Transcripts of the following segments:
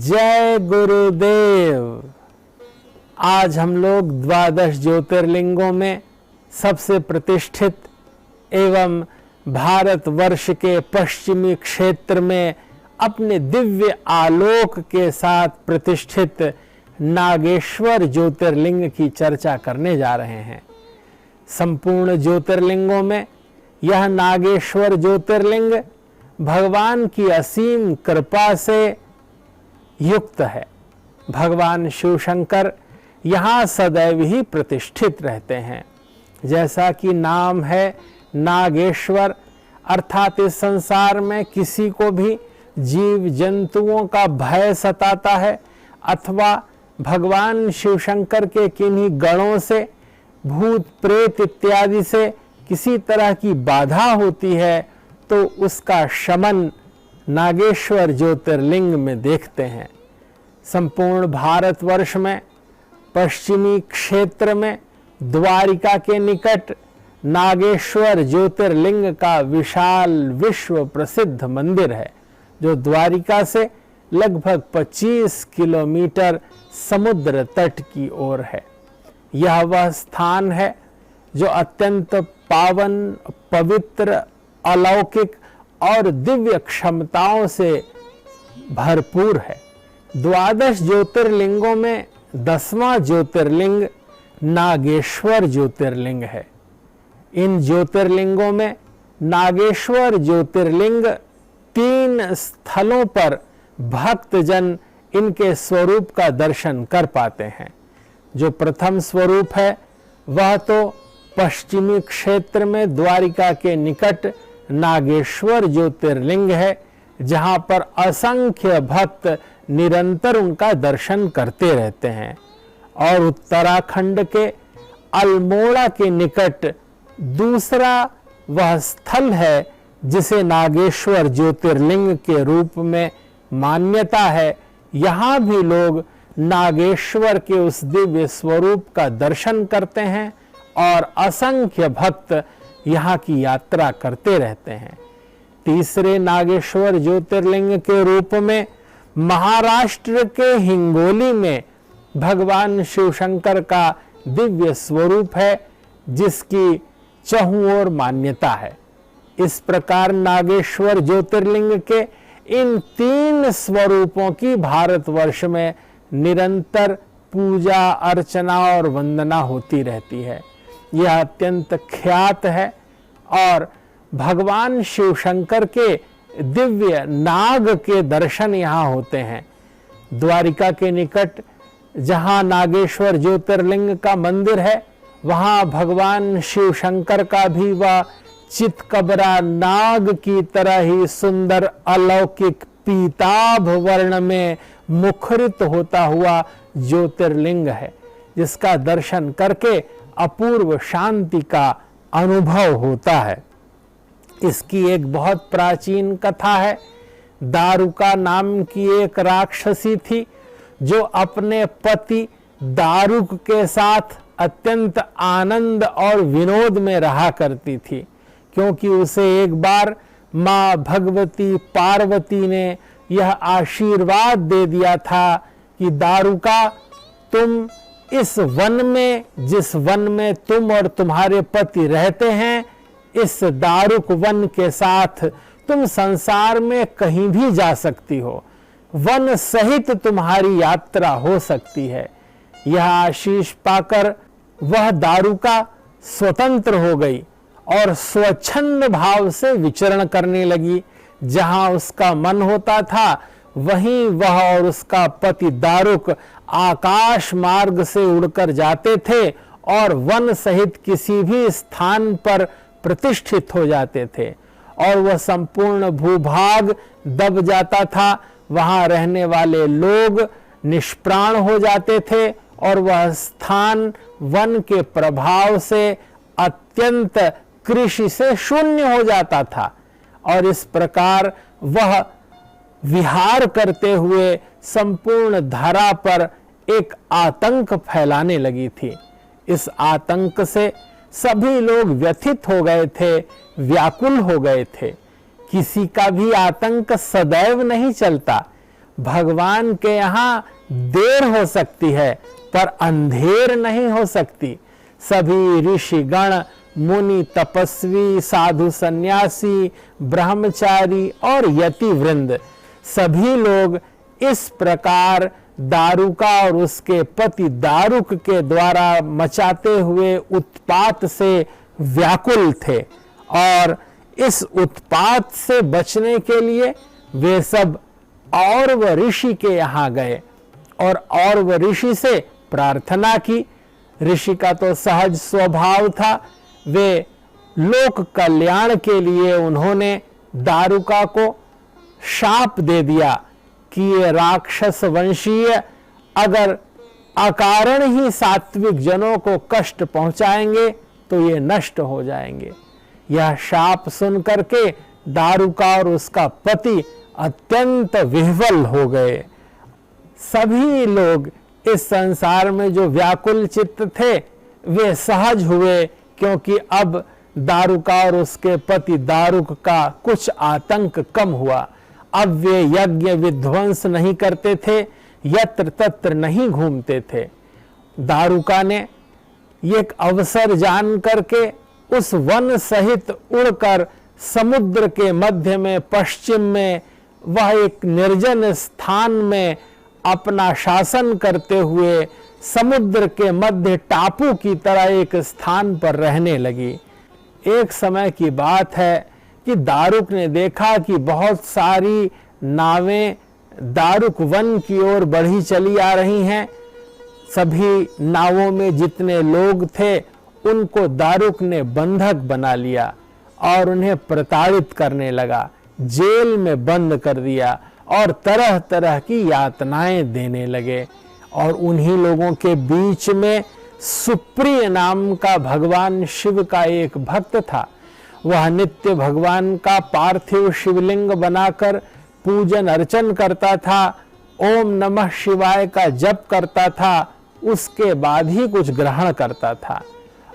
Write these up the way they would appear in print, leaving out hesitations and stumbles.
जय गुरुदेव। आज हम लोग 12 ज्योतिर्लिंगों में सबसे प्रतिष्ठित एवं भारतवर्ष के पश्चिमी क्षेत्र में अपने दिव्य आलोक के साथ प्रतिष्ठित नागेश्वर ज्योतिर्लिंग की चर्चा करने जा रहे हैं। संपूर्ण ज्योतिर्लिंगों में यह नागेश्वर ज्योतिर्लिंग भगवान की असीम कृपा से युक्त है। भगवान शिव शंकर यहाँ सदैव ही प्रतिष्ठित रहते हैं। जैसा कि नाम है नागेश्वर, अर्थात इस संसार में किसी को भी जीव जंतुओं का भय सताता है अथवा भगवान शिव शंकर के किन्हीं गणों से, भूत प्रेत इत्यादि से किसी तरह की बाधा होती है तो उसका शमन नागेश्वर ज्योतिर्लिंग में देखते हैं। संपूर्ण भारतवर्ष में पश्चिमी क्षेत्र में द्वारिका के निकट नागेश्वर ज्योतिर्लिंग का विशाल विश्व प्रसिद्ध मंदिर है, जो द्वारिका से लगभग 25 किलोमीटर समुद्र तट की ओर है। यह वह स्थान है जो अत्यंत पावन, पवित्र, अलौकिक और दिव्य क्षमताओं से भरपूर है। 12 ज्योतिर्लिंगों में 10वां ज्योतिर्लिंग नागेश्वर ज्योतिर्लिंग है। इन ज्योतिर्लिंगों में नागेश्वर ज्योतिर्लिंग 3 स्थलों पर भक्तजन इनके स्वरूप का दर्शन कर पाते हैं। जो प्रथम स्वरूप है वह तो पश्चिमी क्षेत्र में द्वारिका के निकट नागेश्वर ज्योतिर्लिंग है, जहां पर असंख्य भक्त निरंतर उनका दर्शन करते रहते हैं। और उत्तराखंड के अल्मोड़ा के निकट दूसरा वह स्थल है जिसे नागेश्वर ज्योतिर्लिंग के रूप में मान्यता है। यहाँ भी लोग नागेश्वर के उस दिव्य स्वरूप का दर्शन करते हैं और असंख्य भक्त यहाँ की यात्रा करते रहते हैं। तीसरे नागेश्वर ज्योतिर्लिंग के रूप में महाराष्ट्र के हिंगोली में भगवान शिव शंकर का दिव्य स्वरूप है, जिसकी चहुं ओर मान्यता है। इस प्रकार नागेश्वर ज्योतिर्लिंग के इन 3 स्वरूपों की भारतवर्ष में निरंतर पूजा अर्चना और वंदना होती रहती है। यह अत्यंत ख्यात है और भगवान शिव शंकर के दिव्य नाग के दर्शन यहाँ होते हैं। द्वारिका के निकट जहाँ नागेश्वर ज्योतिर्लिंग का मंदिर है, वहाँ भगवान शिव शंकर का भी वह चितकबरा नाग की तरह ही सुंदर अलौकिक पीताभ वर्ण में मुखरित होता हुआ ज्योतिर्लिंग है, जिसका दर्शन करके अपूर्व शांति का अनुभव होता है। इसकी एक बहुत प्राचीन कथा है। दारुका नाम की एक राक्षसी थी जो अपने पति दारुक के साथ अत्यंत आनंद और विनोद में रहा करती थी, क्योंकि उसे एक बार माँ भगवती पार्वती ने यह आशीर्वाद दे दिया था कि दारुका, तुम इस वन में, जिस वन में तुम और तुम्हारे पति रहते हैं, इस दारुक वन के साथ तुम संसार में कहीं भी जा सकती हो, वन सहित तुम्हारी यात्रा हो सकती है। यह आशीष पाकर वह दारुका स्वतंत्र हो गई और स्वच्छंद भाव से विचरण करने लगी। जहां उसका मन होता था वहीं वह और उसका पति दारुक आकाश मार्ग से उड़कर जाते थे और वन सहित किसी भी स्थान पर प्रतिष्ठित हो जाते थे, और वह संपूर्ण भूभाग दब जाता था। वहां रहने वाले लोग निष्प्राण हो जाते थे और वह स्थान वन के प्रभाव से अत्यंत कृषि से शून्य हो जाता था। और इस प्रकार वह विहार करते हुए संपूर्ण धरा पर एक आतंक फैलाने लगी थी। इस आतंक से सभी लोग व्यथित हो गए थे, व्याकुल हो गए थे। किसी का भी आतंक सदैव नहीं चलता, भगवान के यहाँ देर हो सकती है पर अंधेर नहीं हो सकती। सभी ऋषि गण, मुनि, तपस्वी, साधु, सन्यासी, ब्रह्मचारी और यति वृंद सभी लोग इस प्रकार दारुका और उसके पति दारुक के द्वारा मचाते हुए उत्पात से व्याकुल थे और इस उत्पात से बचने के लिए वे सब औरव ऋषि के यहाँ गए और औरव ऋषि से प्रार्थना की। ऋषि का तो सहज स्वभाव था, वे लोक कल्याण के लिए उन्होंने दारुका को शाप दे दिया कि ये राक्षस वंशीय अगर अकारण ही सात्विक जनों को कष्ट पहुंचाएंगे तो ये नष्ट हो जाएंगे। यह शाप सुन करके दारुका और उसका पति अत्यंत विह्वल हो गए। सभी लोग इस संसार में जो व्याकुल चित्त थे वे सहज हुए, क्योंकि अब दारुका और उसके पति दारुक का कुछ आतंक कम हुआ। अब वे यज्ञ विध्वंस नहीं करते थे, यत्र तत्र नहीं घूमते थे। दारुका ने एक अवसर जान करके उस वन सहित उड़कर समुद्र के मध्य में पश्चिम में वह एक निर्जन स्थान में अपना शासन करते हुए समुद्र के मध्य टापू की तरह एक स्थान पर रहने लगी। एक समय की बात है कि दारुक ने देखा कि बहुत सारी नावें दारुक वन की ओर बढ़ी चली आ रही हैं। सभी नावों में जितने लोग थे उनको दारुक ने बंधक बना लिया और उन्हें प्रताड़ित करने लगा, जेल में बंद कर दिया और तरह तरह की यातनाएं देने लगे। और उन्हीं लोगों के बीच में सुप्रिय नाम का भगवान शिव का एक भक्त था। वह नित्य भगवान का पार्थिव शिवलिंग बनाकर पूजन अर्चन करता था, ओम नमः शिवाय का जप करता था, उसके बाद ही कुछ ग्रहण करता था।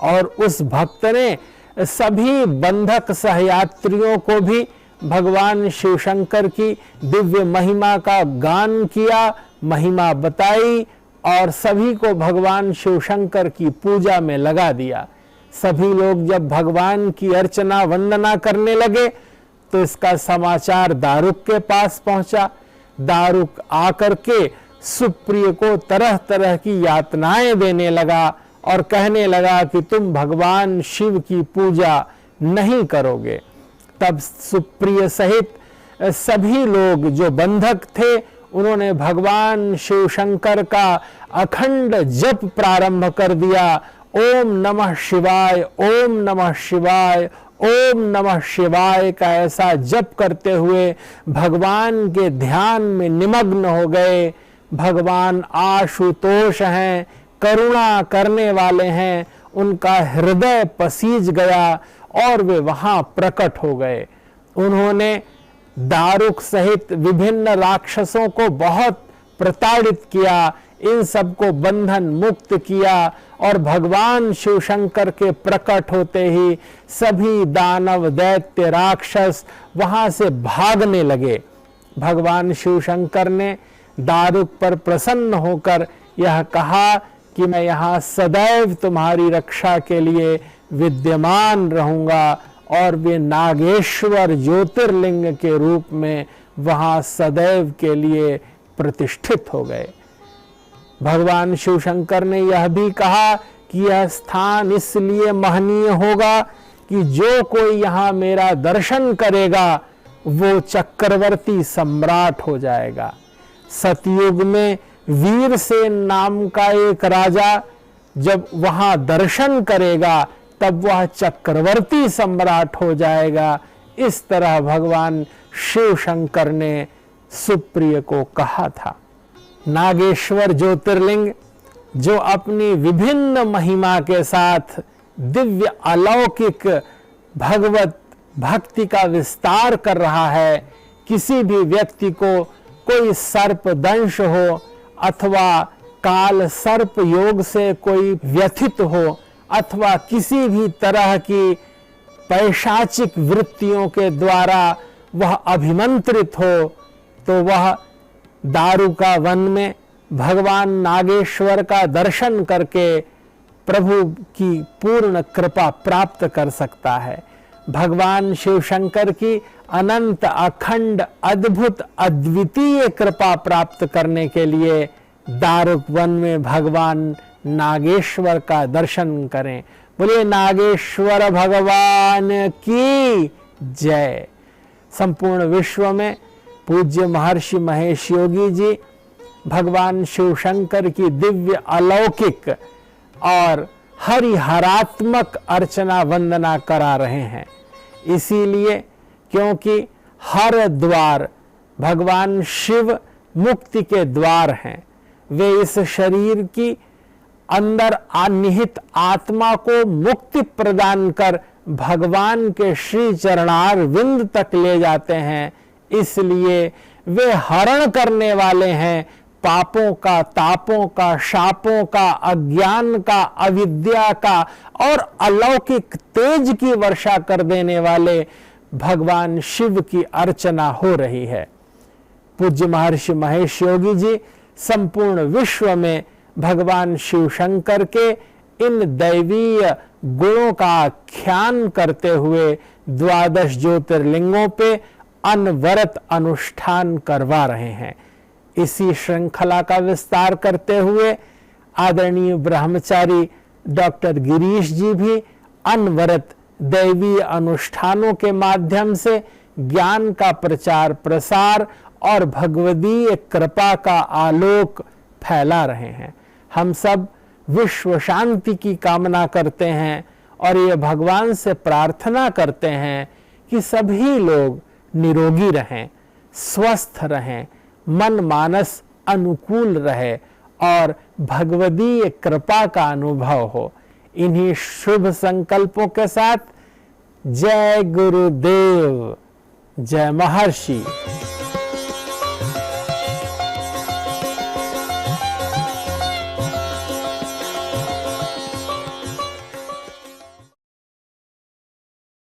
और उस भक्त ने सभी बंधक सहयात्रियों को भी भगवान शिव शंकर की दिव्य महिमा का गान किया, महिमा बताई और सभी को भगवान शिव शंकर की पूजा में लगा दिया। सभी लोग जब भगवान की अर्चना वंदना करने लगे तो इसका समाचार दारुक के पास पहुंचा। दारुक आकर के सुप्रिय को तरह तरह की यातनाएं देने लगा और कहने लगा कि तुम भगवान शिव की पूजा नहीं करोगे। तब सुप्रिय सहित सभी लोग जो बंधक थे उन्होंने भगवान शिव शंकर का अखंड जप प्रारंभ कर दिया। ओम नमः शिवाय, ओम नमः शिवाय, ओम नमः शिवाय का ऐसा जप करते हुए भगवान के ध्यान में निमग्न हो गए। भगवान आशुतोष हैं, करुणा करने वाले हैं, उनका हृदय पसीज गया और वे वहां प्रकट हो गए। उन्होंने दारुक सहित विभिन्न राक्षसों को बहुत प्रताड़ित किया, इन सबको बंधन मुक्त किया और भगवान शिव शंकर के प्रकट होते ही सभी दानव दैत्य राक्षस वहां से भागने लगे। भगवान शिव शंकर ने दारुक पर प्रसन्न होकर यह कहा कि मैं यहाँ सदैव तुम्हारी रक्षा के लिए विद्यमान रहूंगा, और वे नागेश्वर ज्योतिर्लिंग के रूप में वहां सदैव के लिए प्रतिष्ठित हो गए। भगवान शिव शंकर ने यह भी कहा कि यह स्थान इसलिए महनीय होगा कि जो कोई यहाँ मेरा दर्शन करेगा वो चक्रवर्ती सम्राट हो जाएगा। सतयुग में वीरसेन नाम का एक राजा जब वहां दर्शन करेगा तब वह चक्रवर्ती सम्राट हो जाएगा। इस तरह भगवान शिव शंकर ने सुप्रिय को कहा था। नागेश्वर ज्योतिर्लिंग जो अपनी विभिन्न महिमा के साथ दिव्य अलौकिक भगवत भक्ति का विस्तार कर रहा है, किसी भी व्यक्ति को कोई सर्प दंश हो अथवा काल सर्प योग से कोई व्यथित हो अथवा किसी भी तरह की पैशाचिक वृत्तियों के द्वारा वह अभिमंत्रित हो, तो वह दारुका वन में भगवान नागेश्वर का दर्शन करके प्रभु की पूर्ण कृपा प्राप्त कर सकता है। भगवान शिव शंकर की अनंत अखंड अद्भुत अद्वितीय कृपा प्राप्त करने के लिए दारुक वन में भगवान नागेश्वर का दर्शन करें। बोलिए नागेश्वर भगवान की जय। संपूर्ण विश्व में पूज्य महर्षि महेश योगी जी भगवान शिव शंकर की दिव्य अलौकिक और हरिहरात्मक अर्चना वंदना करा रहे हैं। इसीलिए क्योंकि हर द्वार भगवान शिव मुक्ति के द्वार हैं। वे इस शरीर की अंदर निहित आत्मा को मुक्ति प्रदान कर भगवान के श्री चरणार विंद तक ले जाते हैं। इसलिए वे हरण करने वाले हैं पापों का, तापों का, शापों का, अज्ञान का, अविद्या का और अलौकिक तेज की वर्षा कर देने वाले भगवान शिव की अर्चना हो रही है। पूज्य महर्षि महेश योगी जी संपूर्ण विश्व में भगवान शिव शंकर के इन दैवीय गुणों का आख्यान करते हुए 12 ज्योतिर्लिंगों पे अनवरत अनुष्ठान करवा रहे हैं। इसी श्रृंखला का विस्तार करते हुए आदरणीय ब्रह्मचारी डॉक्टर गिरीश जी भी अनवरत दैवीय अनुष्ठानों के माध्यम से ज्ञान का प्रचार प्रसार और भगवदीय कृपा का आलोक फैला रहे हैं। हम सब विश्व शांति की कामना करते हैं और ये भगवान से प्रार्थना करते हैं कि सभी लोग निरोगी रहें, स्वस्थ रहें, मन मानस अनुकूल रहे और भगवदीय कृपा का अनुभव हो। इन्हीं शुभ संकल्पों के साथ जय गुरुदेव, जय महर्षि।